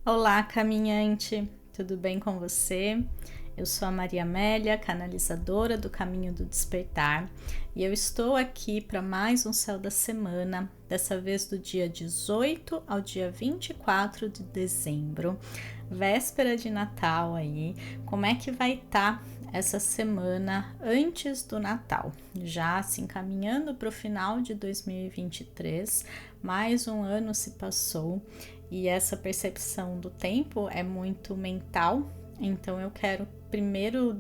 Olá, caminhante, tudo bem com você? Eu sou a Maria Amélia, canalizadora do Caminho do Despertar, e eu estou aqui para mais um Céu da Semana, dessa vez do dia 18 ao dia 24 de dezembro, véspera de Natal aí. Como é que vai estar essa semana antes do Natal? Já se encaminhando para o final de 2023, mais um ano se passou. E essa percepção do tempo é muito mental, então eu quero primeiro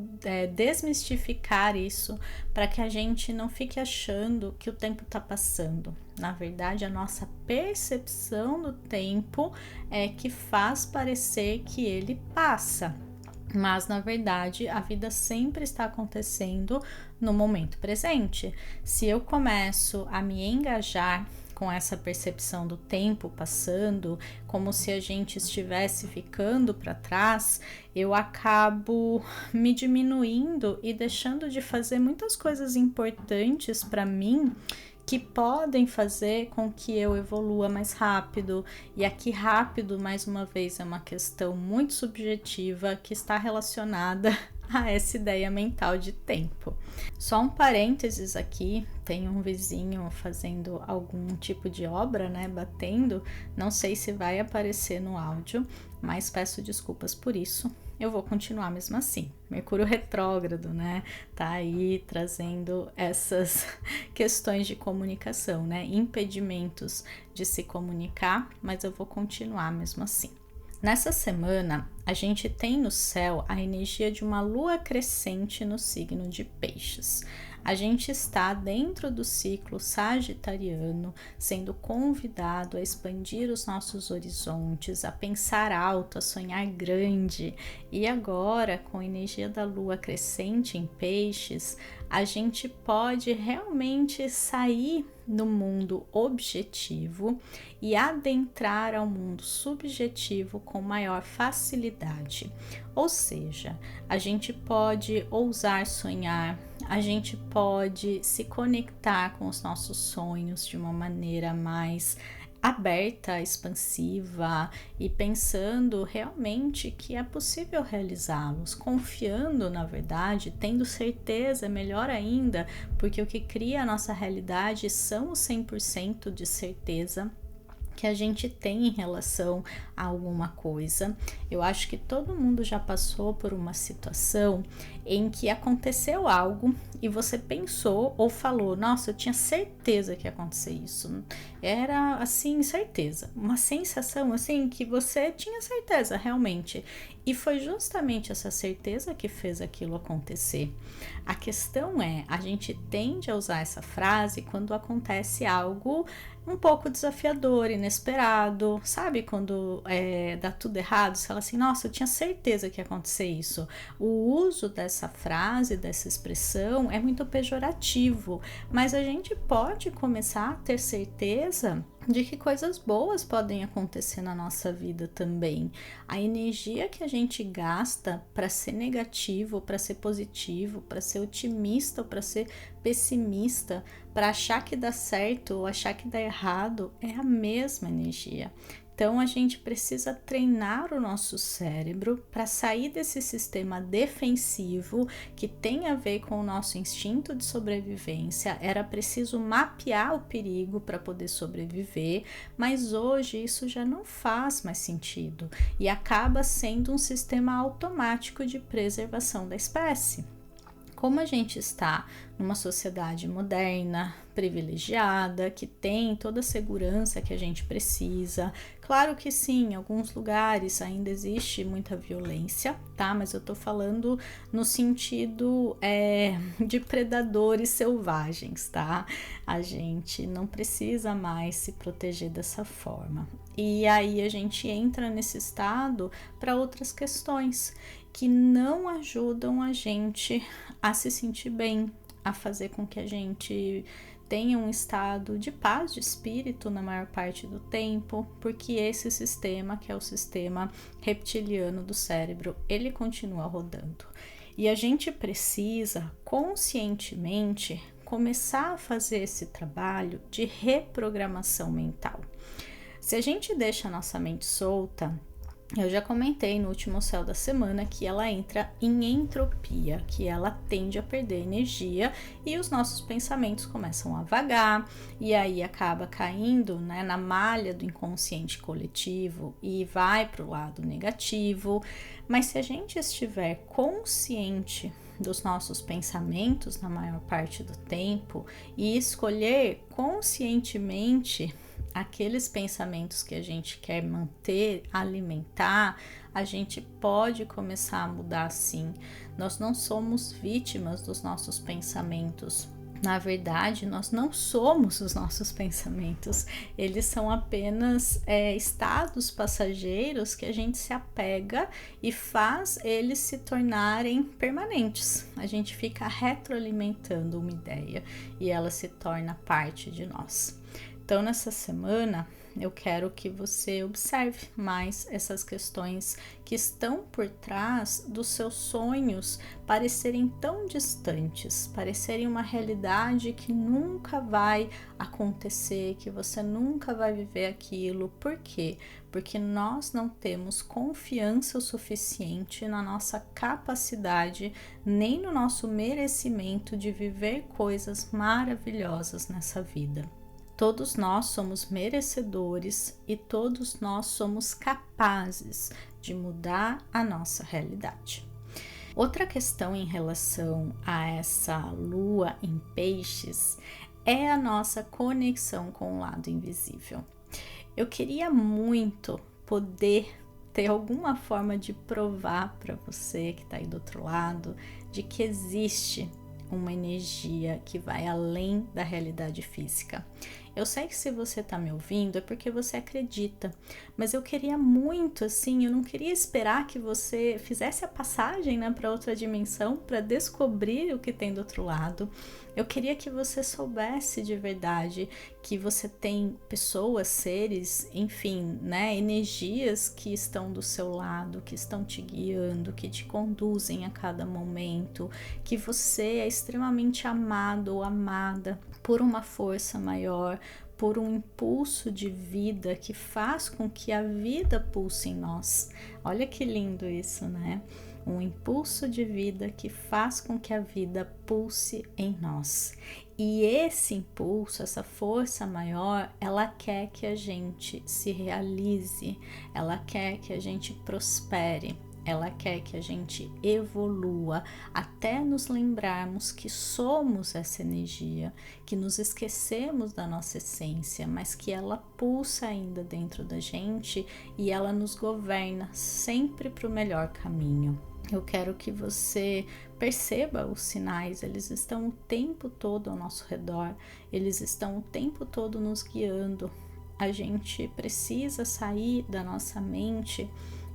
desmistificar isso para que a gente não fique achando que o tempo está passando. Na verdade, a nossa percepção do tempo é que faz parecer que ele passa. Mas na verdade a vida sempre está acontecendo no momento presente. Se eu começo a me engajar com essa percepção do tempo passando, como se a gente estivesse ficando para trás, eu acabo me diminuindo e deixando de fazer muitas coisas importantes para mim que podem fazer com que eu evolua mais rápido. E aqui rápido, mais uma vez, é uma questão muito subjetiva que está relacionada a essa ideia mental de tempo. Só um parênteses aqui, tem um vizinho fazendo algum tipo de obra, né, batendo, não sei se vai aparecer no áudio, mas peço desculpas por isso. Eu vou continuar mesmo assim. Mercúrio retrógrado, né? Tá aí trazendo essas questões de comunicação, né? Impedimentos de se comunicar, mas eu vou continuar mesmo assim. Nessa semana, a gente tem no céu a energia de uma lua crescente no signo de Peixes. A gente está dentro do ciclo sagitariano, sendo convidado a expandir os nossos horizontes, a pensar alto, a sonhar grande. E agora, com a energia da lua crescente em Peixes, a gente pode realmente sair do mundo objetivo e adentrar ao mundo subjetivo com maior facilidade. Ou seja, a gente pode ousar sonhar, a gente pode se conectar com os nossos sonhos de uma maneira mais aberta, expansiva e pensando realmente que é possível realizá-los, confiando na verdade, tendo certeza, melhor ainda, porque o que cria a nossa realidade são os 100% de certeza que a gente tem em relação a alguma coisa. Eu acho que todo mundo já passou por uma situação em que aconteceu algo e você pensou ou falou, nossa, eu tinha certeza que ia acontecer isso. Era assim, certeza, uma sensação assim que você tinha certeza realmente. E foi justamente essa certeza que fez aquilo acontecer. A questão é, a gente tende a usar essa frase quando acontece algo um pouco desafiador, inesperado, sabe? Quando dá tudo errado, você fala assim, nossa, eu tinha certeza que ia acontecer isso. O uso dessa frase, dessa expressão é muito pejorativo, mas a gente pode começar a ter certeza de que coisas boas podem acontecer na nossa vida também. A energia que a gente gasta para ser negativo, para ser positivo, para ser otimista ou para ser pessimista, para achar que dá certo ou achar que dá errado, é a mesma energia. Então a gente precisa treinar o nosso cérebro para sair desse sistema defensivo que tem a ver com o nosso instinto de sobrevivência. Era preciso mapear o perigo para poder sobreviver, mas hoje isso já não faz mais sentido e acaba sendo um sistema automático de preservação da espécie. Como a gente está numa sociedade moderna, privilegiada, que tem toda a segurança que a gente precisa, claro que sim, em alguns lugares ainda existe muita violência, tá? Mas eu tô falando no sentido de predadores selvagens, tá? A gente não precisa mais se proteger dessa forma. E aí a gente entra nesse estado para outras questões que não ajudam a gente a se sentir bem, a fazer com que a gente tenha um estado de paz de espírito na maior parte do tempo, porque esse sistema, que é o sistema reptiliano do cérebro, ele continua rodando. E a gente precisa conscientemente começar a fazer esse trabalho de reprogramação mental. Se a gente deixa a nossa mente solta, Eu já comentei no último céu da semana que ela entra em entropia, que ela tende a perder energia e os nossos pensamentos começam a vagar e aí acaba caindo, né, na malha do inconsciente coletivo e vai para o lado negativo. Mas se a gente estiver consciente dos nossos pensamentos na maior parte do tempo e escolher conscientemente aqueles pensamentos que a gente quer manter, alimentar, a gente pode começar a mudar sim. Nós não somos vítimas dos nossos pensamentos. Na verdade, nós não somos os nossos pensamentos, eles são apenas estados passageiros que a gente se apega e faz eles se tornarem permanentes. A gente fica retroalimentando uma ideia e ela se torna parte de nós. Então, nessa semana, eu quero que você observe mais essas questões que estão por trás dos seus sonhos parecerem tão distantes, parecerem uma realidade que nunca vai acontecer, que você nunca vai viver aquilo. Por quê? Porque nós não temos confiança o suficiente na nossa capacidade, nem no nosso merecimento de viver coisas maravilhosas nessa vida. Todos nós somos merecedores e todos nós somos capazes de mudar a nossa realidade. Outra questão em relação a essa lua em peixes é a nossa conexão com o lado invisível. Eu queria muito poder ter alguma forma de provar para você que está aí do outro lado de que existe uma energia que vai além da realidade física. Eu sei que se você tá me ouvindo é porque você acredita, mas eu queria muito, assim, eu não queria esperar que você fizesse a passagem, né, para outra dimensão, para descobrir o que tem do outro lado. Eu queria que você soubesse de verdade que você tem pessoas, seres, enfim, né, energias que estão do seu lado, que estão te guiando, que te conduzem a cada momento, que você é extremamente amado ou amada por uma força maior, por um impulso de vida que faz com que a vida pulse em nós. Olha que lindo isso, né? Um impulso de vida que faz com que a vida pulse em nós. E esse impulso, essa força maior, ela quer que a gente se realize, ela quer que a gente prospere. Ela quer que a gente evolua até nos lembrarmos que somos essa energia, que nos esquecemos da nossa essência, mas que ela pulsa ainda dentro da gente e ela nos governa sempre para o melhor caminho. Eu quero que você perceba os sinais, eles estão o tempo todo ao nosso redor, eles estão o tempo todo nos guiando. A gente precisa sair da nossa mente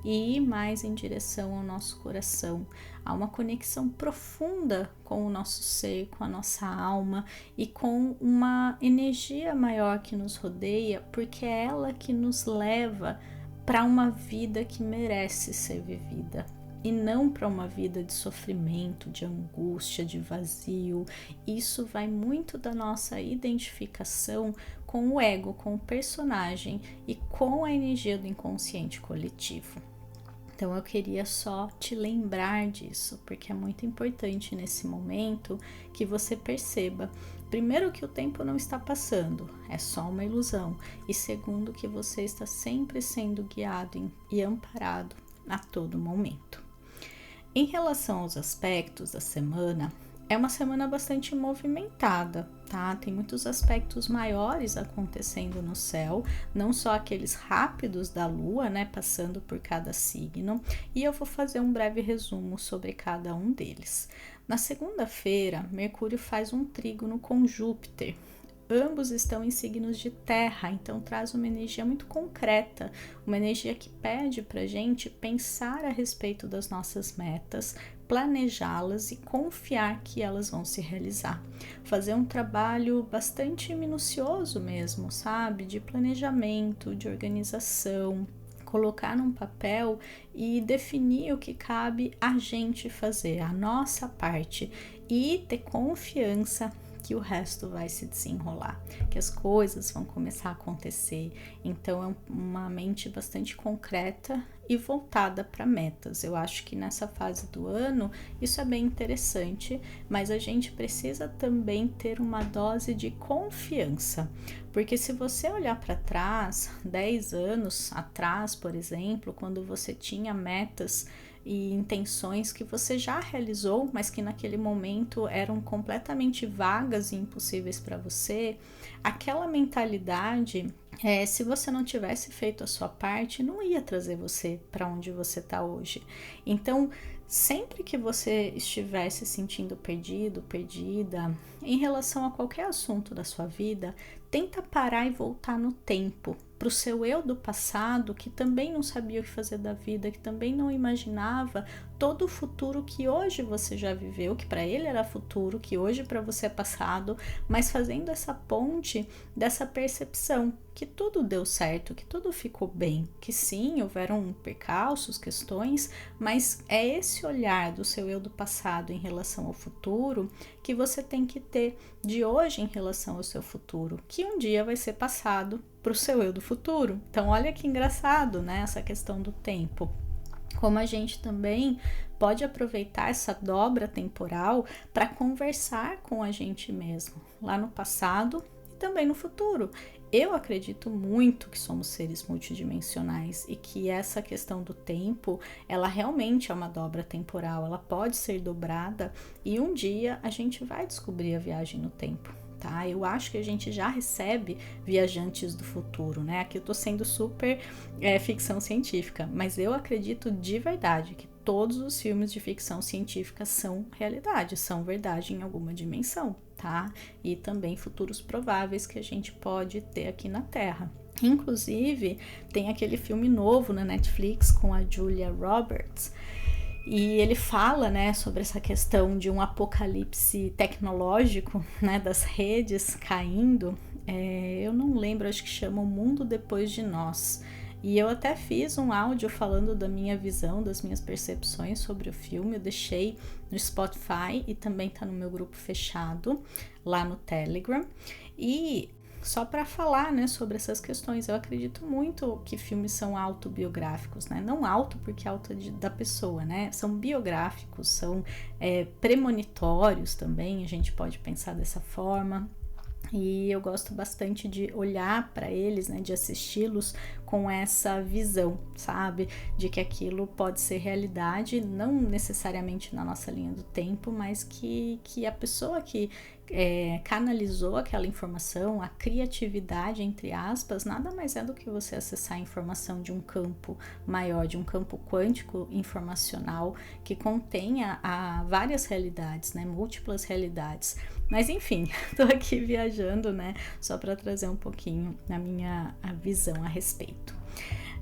e ir mais em direção ao nosso coração. Há uma conexão profunda com o nosso ser, com a nossa alma e com uma energia maior que nos rodeia, porque é ela que nos leva para uma vida que merece ser vivida. E não para uma vida de sofrimento, de angústia, de vazio. Isso vai muito da nossa identificação com o ego, com o personagem e com a energia do inconsciente coletivo. Então eu queria só te lembrar disso, porque é muito importante nesse momento que você perceba, primeiro, que o tempo não está passando, é só uma ilusão, e segundo, que você está sempre sendo guiado e amparado a todo momento. Em relação aos aspectos da semana, é uma semana bastante movimentada, tá? Tem muitos aspectos maiores acontecendo no céu, não só aqueles rápidos da lua, né, passando por cada signo, e eu vou fazer um breve resumo sobre cada um deles. Na segunda-feira, Mercúrio faz um trígono com Júpiter. Ambos estão em signos de terra, então traz uma energia muito concreta, uma energia que pede pra gente pensar a respeito das nossas metas, planejá-las e confiar que elas vão se realizar. Fazer um trabalho bastante minucioso mesmo, sabe? De planejamento, de organização, colocar num papel e definir o que cabe a gente fazer, a nossa parte, e ter confiança que o resto vai se desenrolar, que as coisas vão começar a acontecer. Então é uma mente bastante concreta e voltada para metas. Eu acho que nessa fase do ano isso é bem interessante, mas a gente precisa também ter uma dose de confiança, porque se você olhar para trás, 10 anos atrás, por exemplo, quando você tinha metas e intenções que você já realizou, mas que naquele momento eram completamente vagas e impossíveis para você, aquela mentalidade, se você não tivesse feito a sua parte, não ia trazer você para onde você está hoje. Então, sempre que você estiver se sentindo perdido, perdida, em relação a qualquer assunto da sua vida, tenta parar e voltar no tempo, para o seu eu do passado, que também não sabia o que fazer da vida, que também não imaginava todo o futuro que hoje você já viveu, que para ele era futuro, que hoje para você é passado, mas fazendo essa ponte dessa percepção que tudo deu certo, que tudo ficou bem, que sim, houveram percalços, questões, mas é esse olhar do seu eu do passado em relação ao futuro que você tem que ter de hoje em relação ao seu futuro, que um dia vai ser passado para o seu eu do futuro. Então olha que engraçado, né, essa questão do tempo. Como a gente também pode aproveitar essa dobra temporal para conversar com a gente mesmo, lá no passado e também no futuro. Eu acredito muito que somos seres multidimensionais e que essa questão do tempo, ela realmente é uma dobra temporal, ela pode ser dobrada e um dia a gente vai descobrir a viagem no tempo. Tá? Eu acho que a gente já recebe viajantes do futuro, né? Aqui eu tô sendo super ficção científica, mas eu acredito de verdade que todos os filmes de ficção científica são realidade, são verdade em alguma dimensão, tá? E também futuros prováveis que a gente pode ter aqui na Terra. Inclusive, tem aquele filme novo na Netflix com a Julia Roberts, e ele fala, né, sobre essa questão de um apocalipse tecnológico, né, das redes caindo. Eu não lembro, acho que chama O Mundo Depois de Nós. E eu até fiz um áudio falando da minha visão, das minhas percepções sobre o filme. Eu deixei no Spotify e também tá no meu grupo fechado lá no Telegram. E só para falar, né, sobre essas questões, eu acredito muito que filmes são autobiográficos, né? Não auto porque auto da pessoa, né? São biográficos, são premonitórios também, a gente pode pensar dessa forma. E eu gosto bastante de olhar para eles, né, de assisti-los com essa visão, sabe? De que aquilo pode ser realidade, não necessariamente na nossa linha do tempo, mas que a pessoa que canalizou aquela informação, a criatividade, entre aspas, nada mais é do que você acessar a informação de um campo maior, de um campo quântico informacional que contenha várias realidades, né, múltiplas realidades. Mas enfim, tô aqui viajando, né, só para trazer um pouquinho a minha visão a respeito.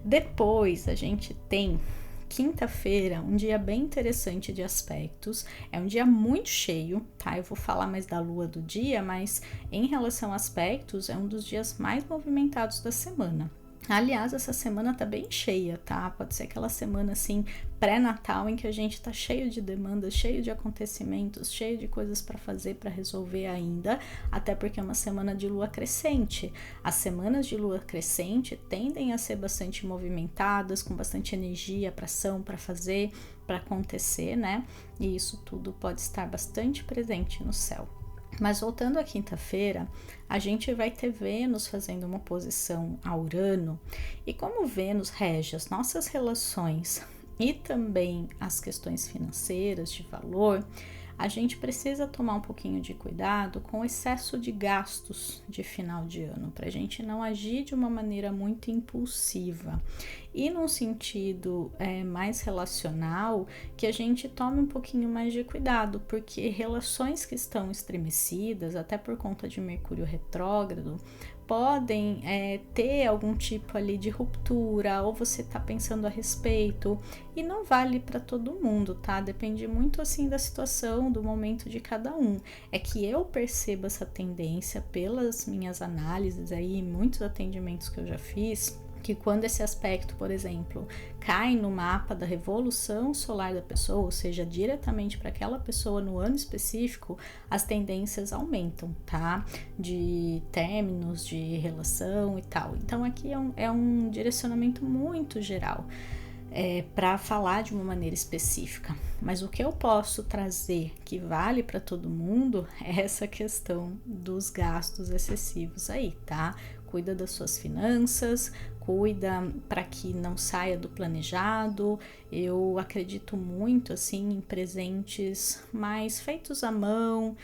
Depois a gente tem quinta-feira, um dia bem interessante de aspectos, é um dia muito cheio, tá? Eu vou falar mais da lua do dia, mas em relação a aspectos, é um dos dias mais movimentados da semana. Aliás, essa semana tá bem cheia, tá? Pode ser aquela semana assim pré-natal em que a gente tá cheio de demandas, cheio de acontecimentos, cheio de coisas para fazer, para resolver ainda, até porque é uma semana de lua crescente. As semanas de lua crescente tendem a ser bastante movimentadas, com bastante energia para ação, para fazer, para acontecer, né? E isso tudo pode estar bastante presente no céu. Mas voltando à quinta-feira, a gente vai ter Vênus fazendo uma oposição a Urano, e como Vênus rege as nossas relações e também as questões financeiras de valor, a gente precisa tomar um pouquinho de cuidado com o excesso de gastos de final de ano, para a gente não agir de uma maneira muito impulsiva. E num sentido mais relacional, que a gente tome um pouquinho mais de cuidado, porque relações que estão estremecidas, até por conta de Mercúrio retrógrado, podem ter algum tipo ali de ruptura, ou você tá pensando a respeito, e não vale para todo mundo, tá? Depende muito assim da situação, do momento de cada um. É que eu percebo essa tendência pelas minhas análises aí, muitos atendimentos que eu já fiz, que quando esse aspecto, por exemplo, cai no mapa da revolução solar da pessoa, ou seja, diretamente para aquela pessoa no ano específico, as tendências aumentam, tá? De términos, de relação e tal. Então aqui é um direcionamento muito geral. Para falar de uma maneira específica, mas o que eu posso trazer que vale para todo mundo é essa questão dos gastos excessivos aí, tá? Cuida das suas finanças, cuida para que não saia do planejado. Eu acredito muito assim em presentes mais feitos à mão,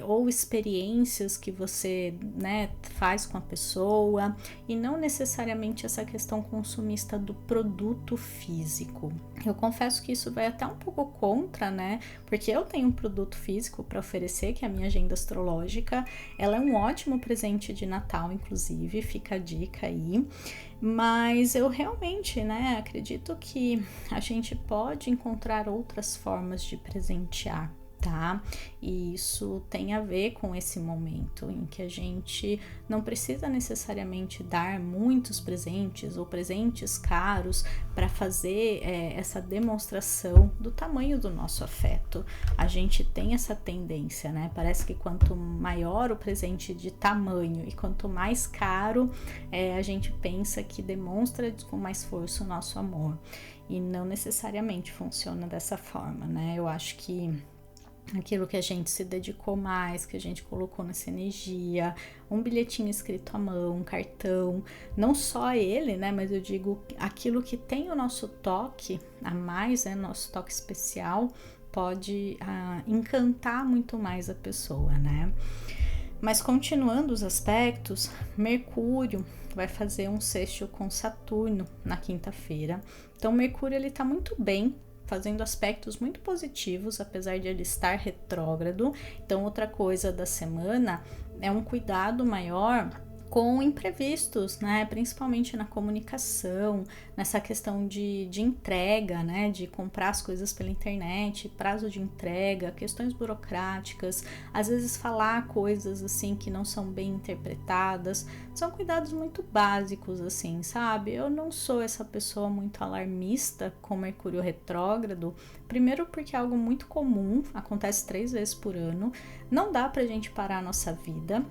ou experiências que você, né, faz com a pessoa, e não necessariamente essa questão consumista do produto físico. Eu confesso que isso vai até um pouco contra, né? Porque eu tenho um produto físico para oferecer, que é a minha agenda astrológica. Ela é um ótimo presente de Natal, inclusive, fica a dica aí. Mas eu realmente, né, acredito que a gente pode encontrar outras formas de presentear, tá? E isso tem a ver com esse momento em que a gente não precisa necessariamente dar muitos presentes ou presentes caros para fazer essa demonstração do tamanho do nosso afeto. A gente tem essa tendência, né? Parece que quanto maior o presente de tamanho e quanto mais caro, a gente pensa que demonstra com mais força o nosso amor. E não necessariamente funciona dessa forma, né? Eu acho que aquilo que a gente se dedicou mais, que a gente colocou nessa energia, um bilhetinho escrito à mão, um cartão, não só ele, né, mas eu digo aquilo que tem o nosso toque a mais, né, nosso toque especial, pode encantar muito mais a pessoa, né. Mas continuando os aspectos, Mercúrio vai fazer um sextil com Saturno na quinta-feira, então Mercúrio ele tá muito bem, fazendo aspectos muito positivos, apesar de ele estar retrógrado. Então, outra coisa da semana é um cuidado maior com imprevistos, né? Principalmente na comunicação, nessa questão de entrega, né? De comprar as coisas pela internet, prazo de entrega, questões burocráticas, às vezes falar coisas assim que não são bem interpretadas, são cuidados muito básicos, assim, sabe? Eu não sou essa pessoa muito alarmista com Mercúrio retrógrado, primeiro porque é algo muito comum, acontece 3 vezes por ano, não dá pra gente parar a nossa vida.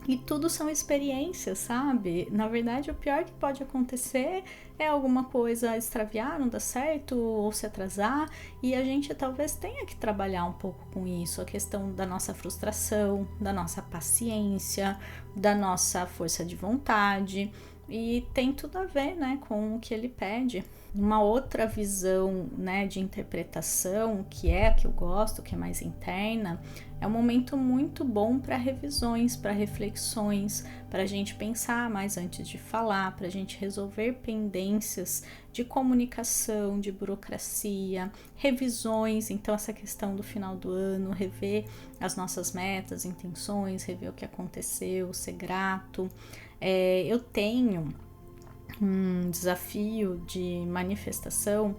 E tudo são experiências, sabe? Na verdade, o pior que pode acontecer é alguma coisa extraviar, não dar certo, ou se atrasar. E a gente talvez tenha que trabalhar um pouco com isso. A questão da nossa frustração, da nossa paciência, da nossa força de vontade. E tem tudo a ver, né, com o que ele pede. Uma outra visão, né, de interpretação, que é a que eu gosto, que é mais interna, é um momento muito bom para revisões, para reflexões, para a gente pensar mais antes de falar, para a gente resolver pendências de comunicação, de burocracia, revisões. Então, essa questão do final do ano, rever as nossas metas, intenções, rever o que aconteceu, ser grato. Eu tenho um desafio de manifestação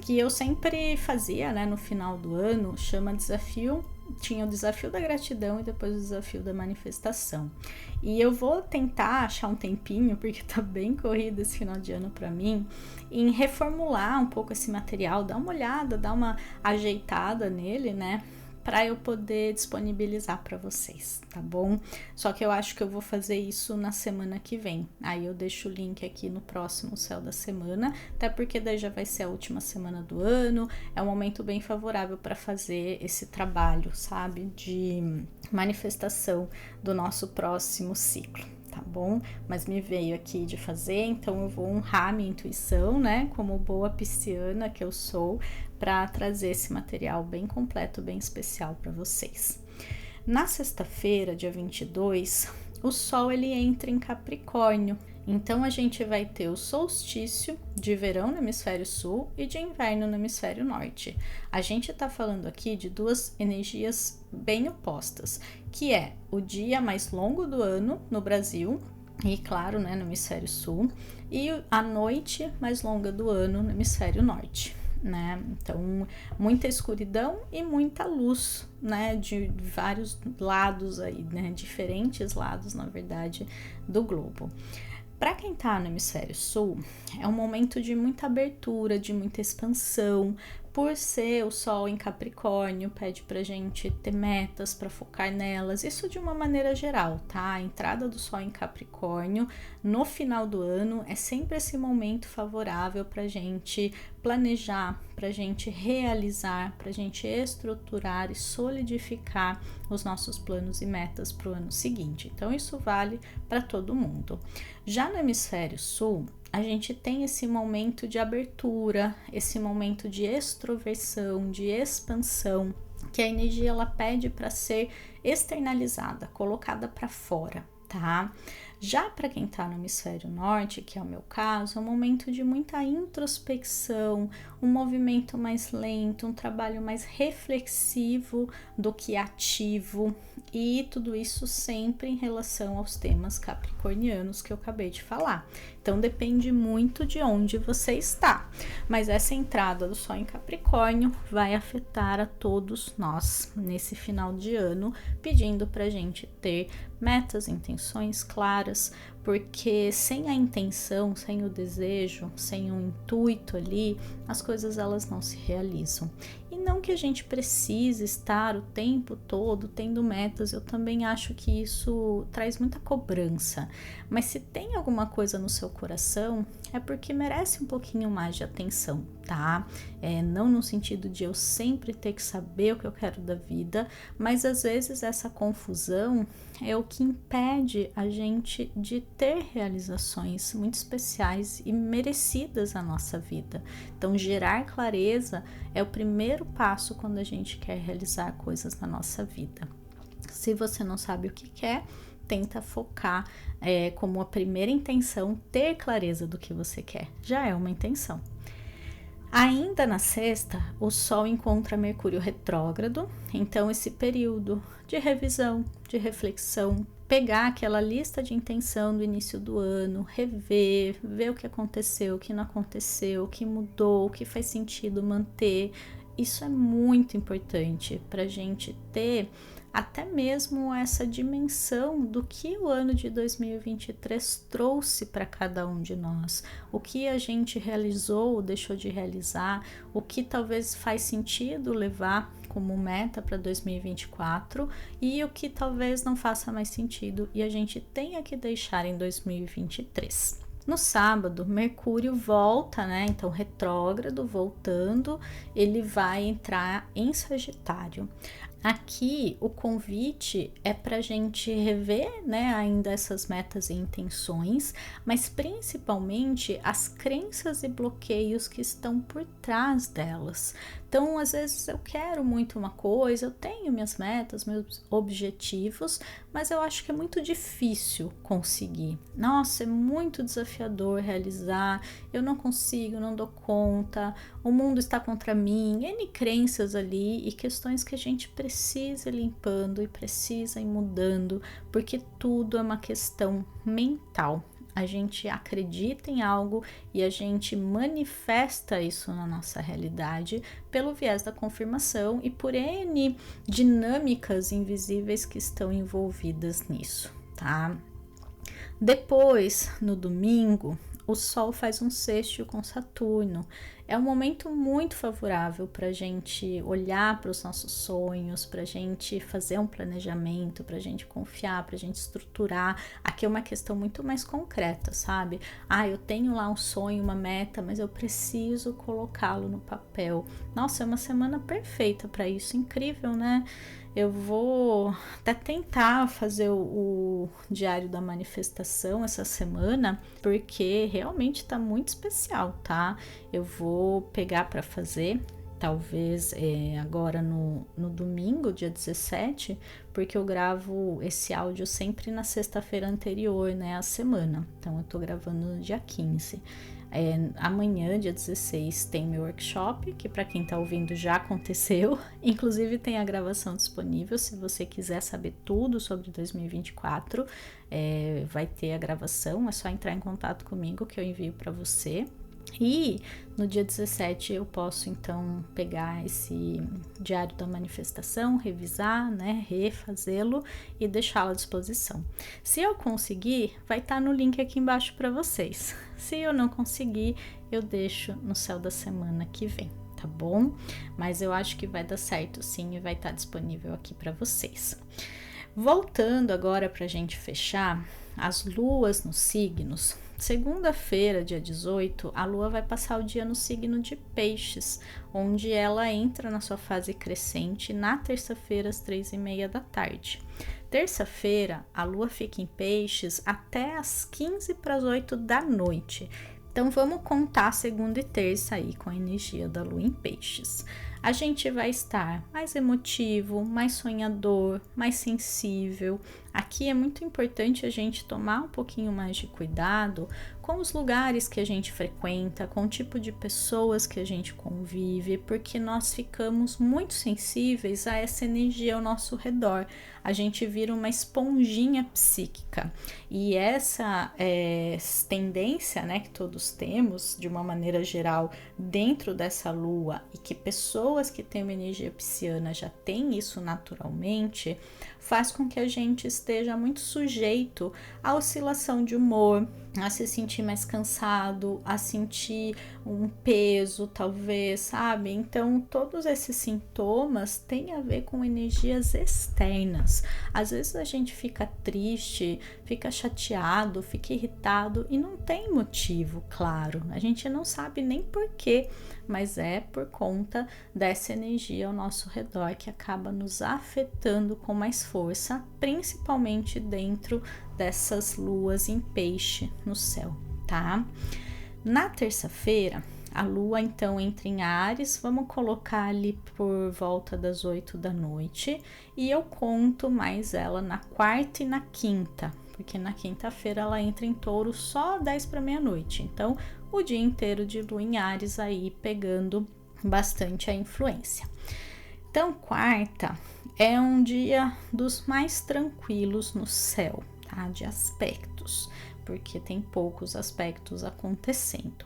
que eu sempre fazia, né, no final do ano, chama desafio, tinha o desafio da gratidão e depois o desafio da manifestação. E eu vou tentar achar um tempinho, porque tá bem corrido esse final de ano para mim, em reformular um pouco esse material, dar uma olhada, dar uma ajeitada nele, né, para eu poder disponibilizar para vocês, tá bom? Só que eu acho que eu vou fazer isso na semana que vem. Aí eu deixo o link aqui no próximo Céu da Semana, até porque daí já vai ser a última semana do ano, é um momento bem favorável para fazer esse trabalho, sabe? De manifestação do nosso próximo ciclo. Tá bom? Mas me veio aqui de fazer, então eu vou honrar minha intuição, né? Como boa pisciana que eu sou, para trazer esse material bem completo, bem especial para vocês. Na sexta-feira, dia 22, o Sol ele entra em Capricórnio. Então a gente vai ter o solstício de verão no hemisfério sul e de inverno no hemisfério norte. A gente está falando aqui de duas energias bem opostas, que é o dia mais longo do ano no Brasil e, claro, né, no hemisfério sul, e a noite mais longa do ano no hemisfério norte. Né? Então, muita escuridão e muita luz, né? De vários lados aí, né? Diferentes lados, na verdade, do globo. Para quem está no hemisfério sul, é um momento de muita abertura, de muita expansão. Por ser o Sol em Capricórnio, pede pra gente ter metas para focar nelas, isso de uma maneira geral, tá? A entrada do Sol em Capricórnio no final do ano é sempre esse momento favorável pra gente planejar, pra gente realizar, pra gente estruturar e solidificar os nossos planos e metas para o ano seguinte. Então, isso vale para todo mundo. Já no hemisfério sul, a gente tem esse momento de abertura, esse momento de extroversão, de expansão, que a energia ela pede para ser externalizada, colocada para fora, tá? Já para quem está no hemisfério norte, que é o meu caso, é um momento de muita introspecção, um movimento mais lento, um trabalho mais reflexivo do que ativo, e tudo isso sempre em relação aos temas capricornianos que eu acabei de falar. Então depende muito de onde você está, mas essa entrada do Sol em Capricórnio vai afetar a todos nós nesse final de ano, pedindo para a gente ter metas, intenções claras, porque sem a intenção, sem o desejo, sem o intuito ali, as coisas elas não se realizam. E não que a gente precise estar o tempo todo tendo metas, eu também acho que isso traz muita cobrança, mas se tem alguma coisa no seu coração, é porque merece um pouquinho mais de atenção, tá? Não no sentido de eu sempre ter que saber o que eu quero da vida, mas às vezes essa confusão é o que impede a gente de ter realizações muito especiais e merecidas na nossa vida. Então, gerar clareza é o primeiro passo quando a gente quer realizar coisas na nossa vida. Se você não sabe o que quer, tenta focar como a primeira intenção, ter clareza do que você quer. Já é uma intenção. Ainda na sexta, o Sol encontra Mercúrio retrógrado, então esse período de revisão, de reflexão, pegar aquela lista de intenção do início do ano, rever, ver o que aconteceu, o que não aconteceu, o que mudou, o que faz sentido manter. Isso é muito importante para a gente ter até mesmo essa dimensão do que o ano de 2023 trouxe para cada um de nós, o que a gente realizou ou deixou de realizar, o que talvez faz sentido levar como meta para 2024 e o que talvez não faça mais sentido e a gente tenha que deixar em 2023. No sábado, Mercúrio volta, né? Então, retrógrado, voltando, ele vai entrar em Sagitário. Aqui, o convite é para a gente rever, né, ainda essas metas e intenções, mas principalmente as crenças e bloqueios que estão por trás delas. Então, às vezes eu quero muito uma coisa, eu tenho minhas metas, meus objetivos, mas eu acho que é muito difícil conseguir. Nossa, é muito desafiador realizar, eu não consigo, não dou conta, o mundo está contra mim, N crenças ali e questões que a gente precisa ir limpando e precisa ir mudando, porque tudo é uma questão mental. A gente acredita em algo e a gente manifesta isso na nossa realidade pelo viés da confirmação e por N dinâmicas invisíveis que estão envolvidas nisso, tá? Depois, no domingo, o Sol faz um sextil com Saturno. É um momento muito favorável para a gente olhar para os nossos sonhos, para a gente fazer um planejamento, para a gente confiar, para a gente estruturar. Aqui é uma questão muito mais concreta, sabe? Eu tenho lá um sonho, uma meta, mas eu preciso colocá-lo no papel. Nossa, é uma semana perfeita para isso, incrível, né? Eu vou até tentar fazer o diário da manifestação essa semana, porque realmente está muito especial, tá? Eu vou pegar para fazer, talvez agora no domingo, dia 17, porque eu gravo esse áudio sempre na sexta-feira anterior, né, à semana. Então eu tô gravando no dia 15. Amanhã, dia 16, tem meu workshop, que para quem tá ouvindo já aconteceu. Inclusive tem a gravação disponível, se você quiser saber tudo sobre 2024, vai ter a gravação, é só entrar em contato comigo que eu envio para você. E no dia 17 eu posso então pegar esse diário da manifestação, revisar, né, refazê-lo e deixá-lo à disposição. Se eu conseguir, vai estar no link aqui embaixo para vocês. Se eu não conseguir, eu deixo no céu da semana que vem, tá bom? Mas eu acho que vai dar certo sim e vai estar disponível aqui para vocês. Voltando agora para a gente fechar, as luas nos signos. Segunda-feira, dia 18, a lua vai passar o dia no signo de Peixes, onde ela entra na sua fase crescente na terça-feira, às 3h30 da tarde. Terça-feira, a lua fica em Peixes até às 7h45 da noite. Então, vamos contar segunda e terça aí com a energia da lua em Peixes. A gente vai estar mais emotivo, mais sonhador, mais sensível. Aqui é muito importante a gente tomar um pouquinho mais de cuidado com os lugares que a gente frequenta, com o tipo de pessoas que a gente convive, porque nós ficamos muito sensíveis a essa energia ao nosso redor. A gente vira uma esponjinha psíquica. E essa tendência, né, que todos temos, de uma maneira geral, dentro dessa lua, e que pessoas que têm uma energia pisciana já têm isso naturalmente, faz com que a gente esteja muito sujeito à oscilação de humor, a se sentir mais cansado, a sentir um peso, talvez, sabe? Então, todos esses sintomas têm a ver com energias externas. Às vezes a gente fica triste, fica chateado, fica irritado e não tem motivo, claro. A gente não sabe nem porquê, mas é por conta dessa energia ao nosso redor que acaba nos afetando com mais força, principalmente dentro dessas luas em peixe no céu, tá? Na terça-feira, a lua então entra em Áries, vamos colocar ali por volta das 8 da noite, e eu conto mais ela na quarta e na quinta, porque na quinta-feira ela entra em Touro só 10 para meia-noite, então o dia inteiro de lua em Áries aí pegando bastante a influência. Então, quarta é um dia dos mais tranquilos no céu, tá? De aspectos, porque tem poucos aspectos acontecendo.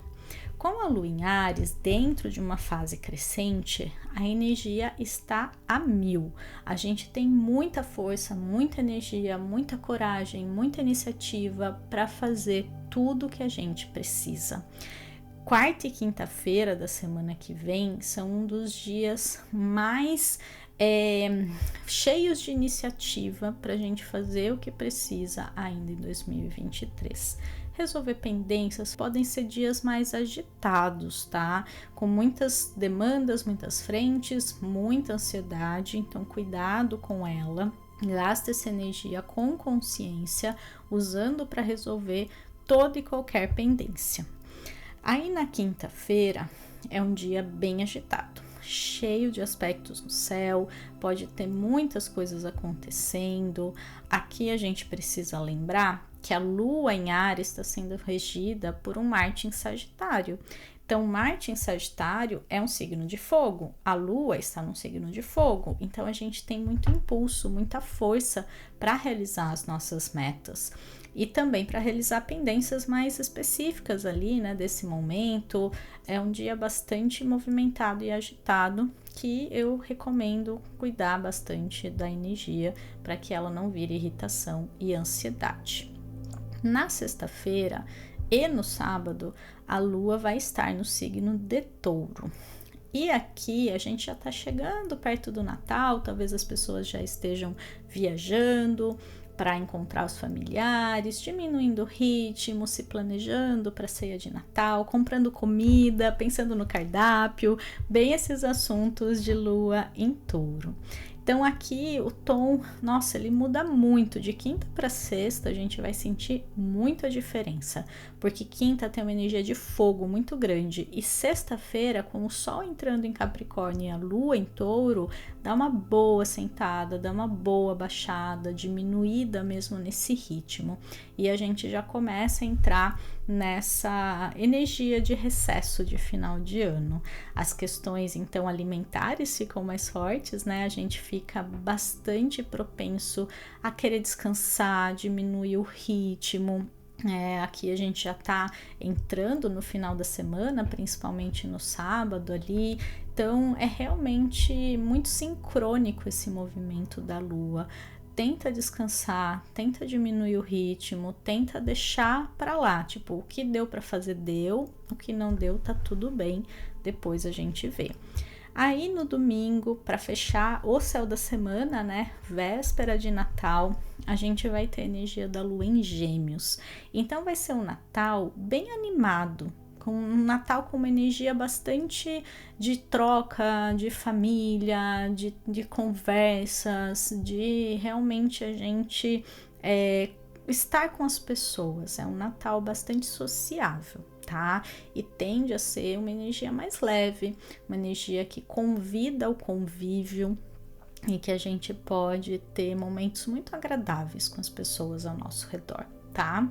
Com a lua em Áries, dentro de uma fase crescente, a energia está a 1000. A gente tem muita força, muita energia, muita coragem, muita iniciativa para fazer tudo o que a gente precisa. Quarta e quinta-feira da semana que vem são um dos dias mais cheios de iniciativa para a gente fazer o que precisa ainda em 2023. Resolver pendências podem ser dias mais agitados, tá? Com muitas demandas, muitas frentes, muita ansiedade, então cuidado com ela. Gasta essa energia com consciência, usando para resolver toda e qualquer pendência. Aí na quinta-feira é um dia bem agitado, cheio de aspectos no céu, pode ter muitas coisas acontecendo. Aqui a gente precisa lembrar que a lua em Áries está sendo regida por um Marte em Sagitário. Então, Marte em Sagitário é um signo de fogo, a lua está num signo de fogo, então a gente tem muito impulso, muita força para realizar as nossas metas. E também para realizar pendências mais específicas ali, né, desse momento. É um dia bastante movimentado e agitado, que eu recomendo cuidar bastante da energia para que ela não vire irritação e ansiedade. Na sexta-feira e no sábado, a lua vai estar no signo de Touro. E aqui a gente já está chegando perto do Natal, talvez as pessoas já estejam viajando para encontrar os familiares, diminuindo o ritmo, se planejando para a ceia de Natal, comprando comida, pensando no cardápio, bem esses assuntos de lua em Touro. Então aqui o tom, nossa, ele muda muito, de quinta para sexta a gente vai sentir muita diferença, porque quinta tem uma energia de fogo muito grande e sexta-feira, com o sol entrando em Capricórnio e a lua em Touro, dá uma boa sentada, dá uma boa baixada, diminuída mesmo nesse ritmo, e a gente já começa a entrar nessa energia de recesso de final de ano. As questões então alimentares ficam mais fortes, né? A gente fica bastante propenso a querer descansar, diminuir o ritmo, Aqui a gente já tá entrando no final da semana, principalmente no sábado ali, então é realmente muito sincrônico esse movimento da lua. Tenta descansar, tenta diminuir o ritmo, tenta deixar pra lá, tipo, o que deu pra fazer deu, o que não deu tá tudo bem, depois a gente vê. Aí no domingo, para fechar o céu da semana, né, véspera de Natal, a gente vai ter a energia da lua em Gêmeos. Então vai ser um Natal bem animado, com um Natal com uma energia bastante de troca, de família, de conversas, de realmente a gente estar com as pessoas. É um Natal bastante sociável. Tá? E tende a ser uma energia mais leve, uma energia que convida ao convívio e que a gente pode ter momentos muito agradáveis com as pessoas ao nosso redor, tá?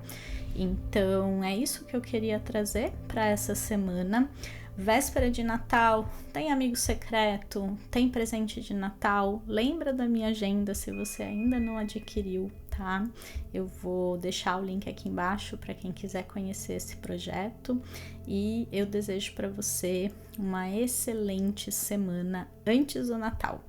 Então é isso que eu queria trazer para essa semana. Véspera de Natal, tem amigo secreto, tem presente de Natal, lembra da minha agenda se você ainda não adquiriu, tá? Eu vou deixar o link aqui embaixo para quem quiser conhecer esse projeto e eu desejo para você uma excelente semana antes do Natal.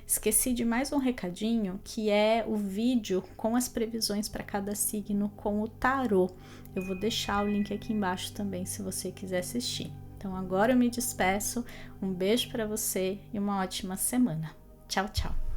Esqueci de mais um recadinho, que é o vídeo com as previsões para cada signo com o tarô. Eu vou deixar o link aqui embaixo também se você quiser assistir. Então agora eu me despeço, um beijo para você e uma ótima semana. Tchau, tchau!